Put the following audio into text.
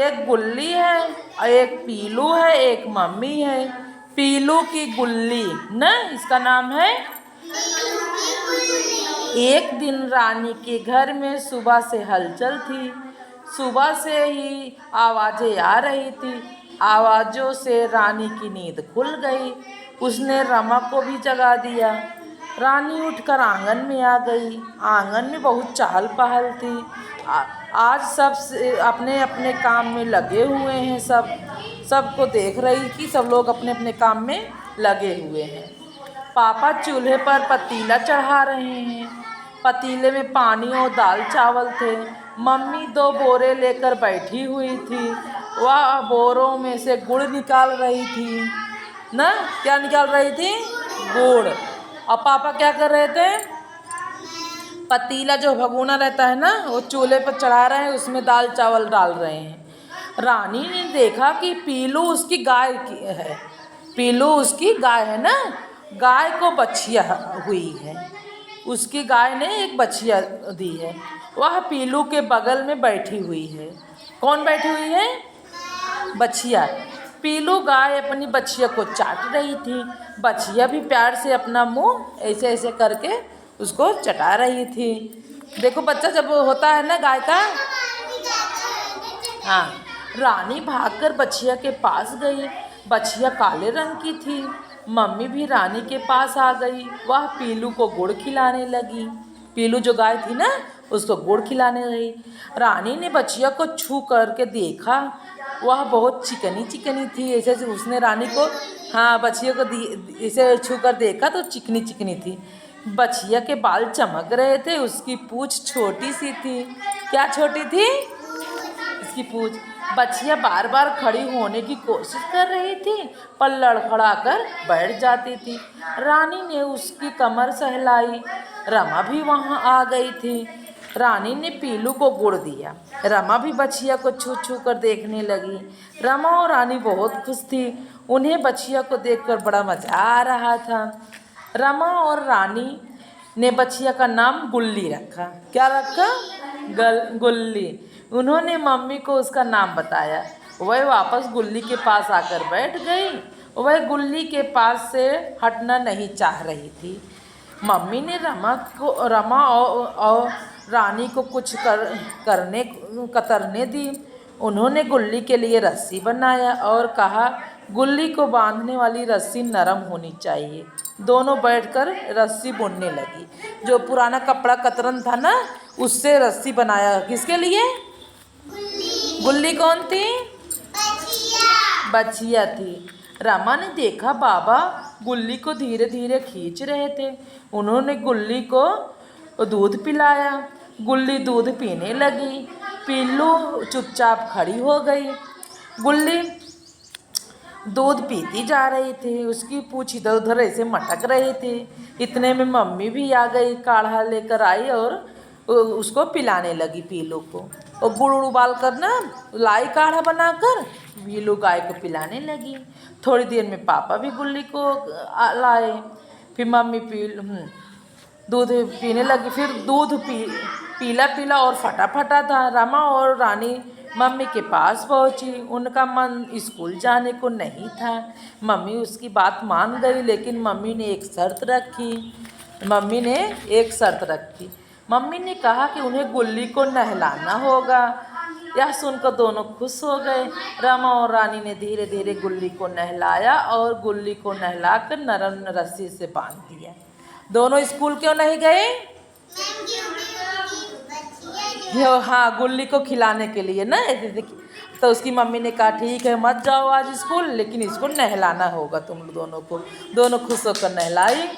एक गुल्ली है और एक पीलू है, एक मम्मी है। पीलू की गुल्ली ना, इसका नाम है। एक दिन रानी के घर में सुबह से हलचल थी। सुबह से ही आवाज़ें आ रही थी। आवाज़ों से रानी की नींद खुल गई। उसने रमा को भी जगा दिया। रानी उठकर आंगन में आ गई। आंगन में बहुत चहल पहल थी। आज सब अपने अपने काम में लगे हुए हैं। सबको देख रही कि सब लोग अपने अपने काम में लगे हुए हैं। पापा चूल्हे पर पतीला चढ़ा रहे हैं। पतीले में पानी और दाल चावल थे। मम्मी 2 बोरे लेकर बैठी हुई थी। वह बोरों में से गुड़ निकाल रही थी ना। क्या निकाल रही थी? गुड़। और पापा क्या कर रहे थे? पतीला जो भगोना रहता है ना, वो चूल्हे पर चढ़ा रहे हैं, उसमें दाल चावल डाल रहे हैं। रानी ने देखा कि पीलू उसकी गाय की है। पीलू उसकी गाय है ना। गाय को बछिया हुई है। उसकी गाय ने एक बछिया दी है। वह पीलू के बगल में बैठी हुई है। कौन बैठी हुई है? बछिया। पीलू गाय अपनी बछिया को चाट रही थी। बछिया भी प्यार से अपना मुंह ऐसे ऐसे करके उसको चटा रही थी। देखो बच्चा जब होता है ना गाय का। हाँ। रानी भागकर बछिया के पास गई। बछिया काले रंग की थी। मम्मी भी रानी के पास आ गई। वह पीलू को गुड़ खिलाने लगी। पीलू जो गाय थी ना, उसको गुड़ खिलाने लगी। रानी ने बछिया को छू करके देखा। वह बहुत चिकनी चिकनी थी। ऐसे उसने रानी को, हाँ, बछिया को ऐसे छू कर देखा तो चिकनी चिकनी थी। बछिया के बाल चमक रहे थे। उसकी पूँछ छोटी सी थी। क्या छोटी थी? इसकी पूँछ। बछिया बार बार खड़ी होने की कोशिश कर रही थी, पर लड़खड़ा कर बैठ जाती थी। रानी ने उसकी कमर सहलाई। रमा भी वहाँ आ गई थी। रानी ने पीलू को गुड़ दिया। रमा भी बछिया को छू छू कर देखने लगी। रमा और रानी बहुत खुश थी। उन्हें बछिया को देखकर बड़ा मज़ा आ रहा था। रमा और रानी ने बछिया का नाम गुल्ली रखा। क्या रखा? गुल्ली। उन्होंने मम्मी को उसका नाम बताया। वह वापस गुल्ली के पास आकर बैठ गई। वह गुल्ली के पास से हटना नहीं चाह रही थी। मम्मी ने रमा और रानी को कुछ कतरने दी। उन्होंने गुल्ली के लिए रस्सी बनाया और कहा, गुल्ली को बांधने वाली रस्सी नरम होनी चाहिए। दोनों बैठकर रस्सी बुनने लगी। जो पुराना कपड़ा कतरन था ना, उससे रस्सी बनाया। किसके लिए? गुल्ली कौन थी? बछिया थी। रमा ने देखा बाबा गुल्ली को धीरे धीरे खींच रहे थे। उन्होंने गुल्ली को दूध पिलाया। गुल्ली दूध पीने लगी। पीलू चुपचाप खड़ी हो गई। गुल्ली दूध पीती जा रही थी। उसकी पूँछ इधर उधर ऐसे मटक रही थी। इतने में मम्मी भी आ गई। काढ़ा लेकर आई और उसको पिलाने लगी पीलू को। और गुड़ उबाल कर ना लाई काढ़ा बनाकर पीलू गाय को पिलाने लगी। थोड़ी देर में पापा भी गुल्ली को लाए। फिर मम्मी दूध पीने लगी। फिर दूध पीला पीला और फटा फटा था। रमा और रानी मम्मी के पास पहुंची। उनका मन स्कूल जाने को नहीं था। मम्मी उसकी बात मान गई, लेकिन मम्मी ने एक शर्त रखी। मम्मी ने कहा कि उन्हें गुल्ली को नहलाना होगा। यह सुनकर दोनों खुश हो गए। रमा और रानी ने धीरे धीरे गुल्ली को नहलाया और गुल्ली को नहलाकर नरम रस्सी से बांध दिया। दोनों स्कूल क्यों नहीं गए? हाँ, गुल्ली को खिलाने के लिए ना। तो उसकी मम्मी ने कहा, ठीक है, मत जाओ आज स्कूल, लेकिन इसको नहलाना होगा तुम दोनों को। दोनों खुश होकर नहलाई।